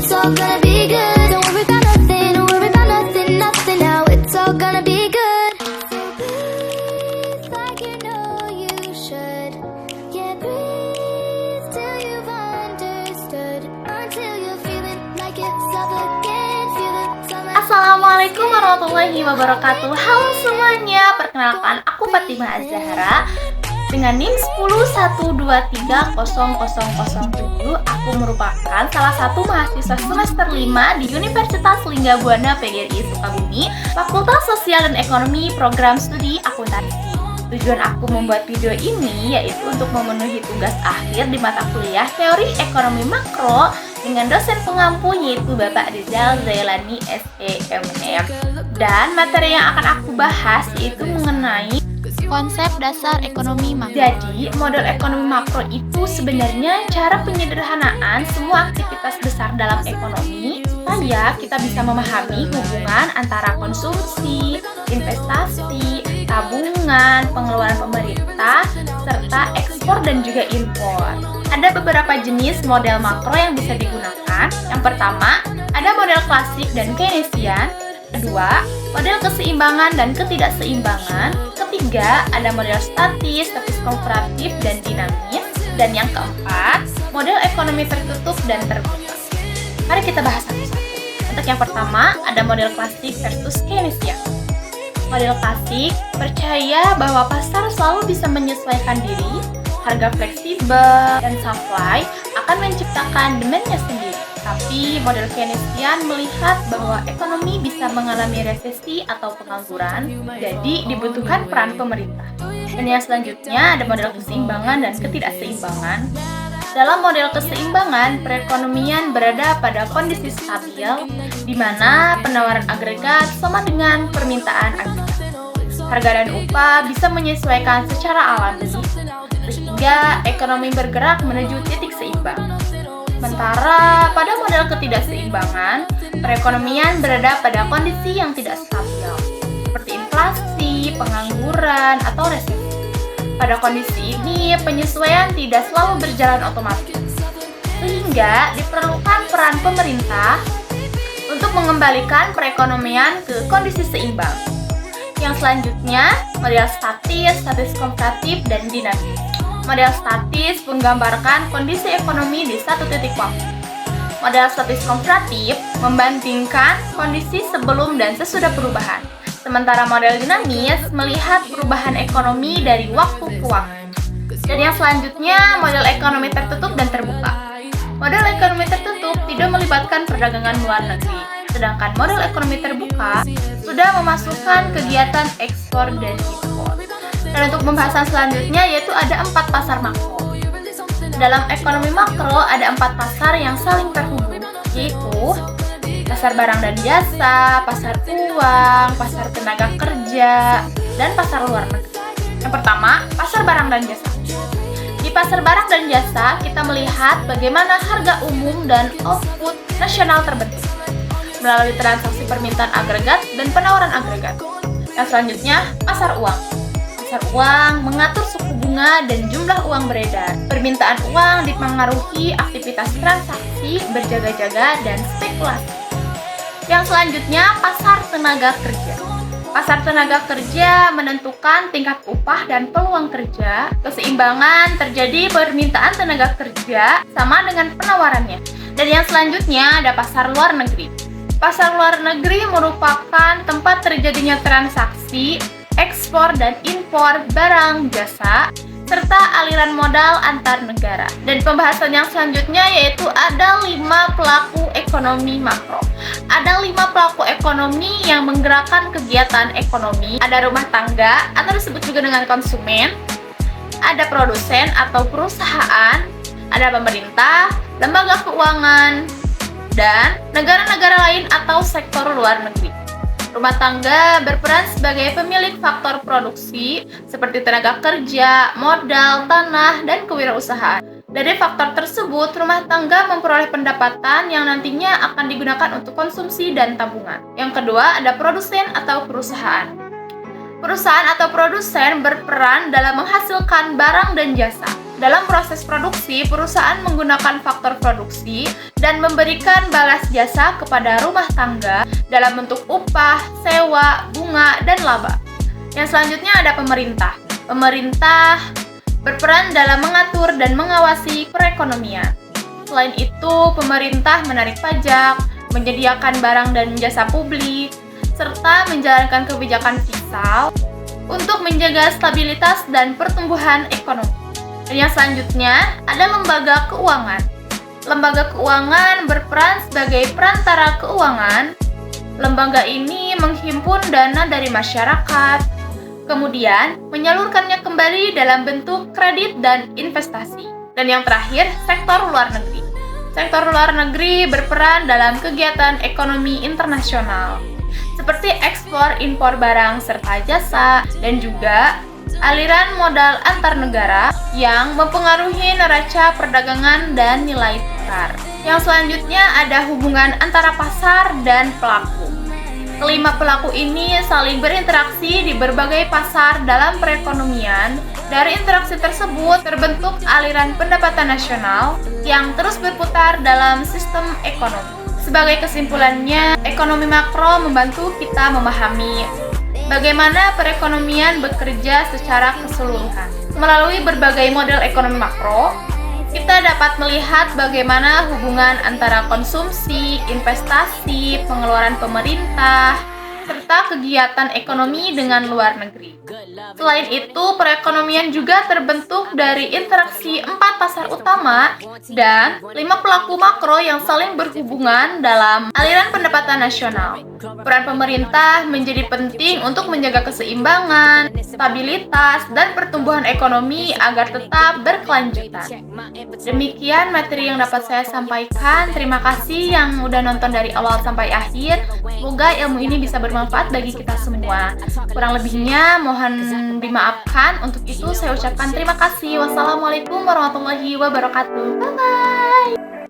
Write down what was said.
it's all gonna be good. Don't worry about nothing, don't worry about nothing, nothing now. It's all gonna be good. So breathe like you know you should. Yeah, breathe till you've understood. Until you're feeling like yourself again. Feel it, Assalamualaikum warahmatullahi wabarakatuh. Halo semuanya, perkenalkan aku Fatimah Az-Zahra dengan NIM 112300007. Aku merupakan salah satu mahasiswa semester 5 di Universitas Linggabuana PGRI Sukabumi, Fakultas Sosial dan Ekonomi, Program Studi Akuntansi. Tujuan aku membuat video ini yaitu untuk memenuhi tugas akhir di mata kuliah Teori Ekonomi Makro dengan dosen pengampu yaitu Bapak Rizal Zailani SEMM. Dan materi yang akan aku bahas yaitu mengenai konsep dasar ekonomi makro. Jadi, model ekonomi makro itu sebenarnya cara penyederhanaan semua aktivitas besar dalam ekonomi supaya kita bisa memahami hubungan antara konsumsi, investasi, tabungan, pengeluaran pemerintah, serta ekspor dan juga impor. Ada beberapa jenis model makro yang bisa digunakan. Yang pertama, ada model klasik dan Keynesian. Kedua, model keseimbangan dan ketidakseimbangan. Ketiga, ada model statis komparatif dan dinamis. Dan yang keempat, model ekonomi tertutup dan terbuka. Mari kita bahas satu-satu. Untuk yang pertama, ada model klasik versus Keynesian. Model klasik percaya bahwa pasar selalu bisa menyesuaikan diri, harga fleksibel, dan supply akan menciptakan demand-nya sendiri. Tapi model Keynesian melihat bahwa ekonomi bisa mengalami resesi atau pengangguran, jadi dibutuhkan peran pemerintah. Dan yang selanjutnya ada model keseimbangan dan ketidakseimbangan. Dalam model keseimbangan, perekonomian berada pada kondisi stabil, di mana penawaran agregat sama dengan permintaan agregat. Harga dan upah bisa menyesuaikan secara alami, sehingga ekonomi bergerak menuju titik seimbang. Sementara pada model ketidakseimbangan, perekonomian berada pada kondisi yang tidak stabil, seperti inflasi, pengangguran, atau resesi. Pada kondisi ini, penyesuaian tidak selalu berjalan otomatis, sehingga diperlukan peran pemerintah untuk mengembalikan perekonomian ke kondisi seimbang. Yang selanjutnya, model statis komparatif, dan dinamis. Model statis menggambarkan kondisi ekonomi di satu titik waktu. Model statis komparatif membandingkan kondisi sebelum dan sesudah perubahan. Sementara model dinamis melihat perubahan ekonomi dari waktu ke waktu. Dan yang selanjutnya, model ekonomi tertutup dan terbuka. Model ekonomi tertutup tidak melibatkan perdagangan luar negeri, sedangkan model ekonomi terbuka sudah memasukkan kegiatan ekspor dan impor. Dan untuk pembahasan selanjutnya yaitu ada 4 pasar makro. Dalam ekonomi makro ada 4 pasar yang saling terhubung, yaitu pasar barang dan jasa, pasar uang, pasar tenaga kerja, dan pasar luar negeri. Yang pertama, pasar barang dan jasa. Di pasar barang dan jasa, kita melihat bagaimana harga umum dan output nasional terbentuk melalui transaksi permintaan agregat dan penawaran agregat. Yang selanjutnya, pasar uang. Pasar uang mengatur suku bunga dan jumlah uang beredar. Permintaan uang dipengaruhi aktivitas transaksi, berjaga-jaga, dan spekulasi. Yang selanjutnya, pasar tenaga kerja. Pasar tenaga kerja menentukan tingkat upah dan peluang kerja. Keseimbangan terjadi permintaan tenaga kerja sama dengan penawarannya. Dan yang selanjutnya ada pasar luar negeri. Pasar luar negeri merupakan tempat terjadinya transaksi, ekspor dan impor barang, jasa, serta aliran modal antar negara. Dan pembahasan yang selanjutnya yaitu ada 5 pelaku ekonomi makro. Ada 5 pelaku ekonomi yang menggerakkan kegiatan ekonomi. Ada rumah tangga atau disebut juga dengan konsumen, ada produsen atau perusahaan, ada pemerintah, lembaga keuangan, dan negara-negara lain atau sektor luar negeri. Rumah tangga berperan sebagai pemilik faktor produksi seperti tenaga kerja, modal, tanah, dan kewirausahaan. Dari faktor tersebut, rumah tangga memperoleh pendapatan yang nantinya akan digunakan untuk konsumsi dan tabungan. Yang kedua, ada produsen atau perusahaan. Perusahaan atau produsen berperan dalam menghasilkan barang dan jasa. Dalam proses produksi, perusahaan menggunakan faktor produksi dan memberikan balas jasa kepada rumah tangga dalam bentuk upah, sewa, bunga, dan laba. Yang selanjutnya ada pemerintah. Pemerintah berperan dalam mengatur dan mengawasi perekonomian. Selain itu, pemerintah menarik pajak, menyediakan barang dan jasa publik, serta menjalankan kebijakan fiskal untuk menjaga stabilitas dan pertumbuhan ekonomi. Dan yang selanjutnya ada lembaga keuangan. Lembaga keuangan berperan sebagai perantara keuangan. Lembaga ini menghimpun dana dari masyarakat, kemudian menyalurkannya kembali dalam bentuk kredit dan investasi. Dan yang terakhir, sektor luar negeri. Sektor luar negeri berperan dalam kegiatan ekonomi internasional, seperti ekspor impor barang serta jasa, dan juga aliran modal antar negara yang mempengaruhi neraca perdagangan dan nilai tukar. Yang selanjutnya ada hubungan antara pasar dan pelaku. Kelima pelaku ini saling berinteraksi di berbagai pasar dalam perekonomian. Dari interaksi tersebut terbentuk aliran pendapatan nasional yang terus berputar dalam sistem ekonomi. Sebagai kesimpulannya, ekonomi makro membantu kita memahami bagaimana perekonomian bekerja secara keseluruhan. Melalui berbagai model ekonomi makro, kita dapat melihat bagaimana hubungan antara konsumsi, investasi, pengeluaran pemerintah, serta kegiatan ekonomi dengan luar negeri. Selain itu, perekonomian juga terbentuk dari interaksi 4 pasar utama dan 5 pelaku makro yang saling berhubungan dalam aliran pendapatan nasional. Peran pemerintah menjadi penting untuk menjaga keseimbangan, stabilitas, dan pertumbuhan ekonomi agar tetap berkelanjutan. Demikian materi yang dapat saya sampaikan. Terima kasih yang udah nonton dari awal sampai akhir. Semoga ilmu ini bisa bermanfaat bagi kita semua. Kurang lebihnya mohon dimaafkan. Untuk itu saya ucapkan terima kasih. Wassalamualaikum warahmatullahi wabarakatuh. Bye-bye.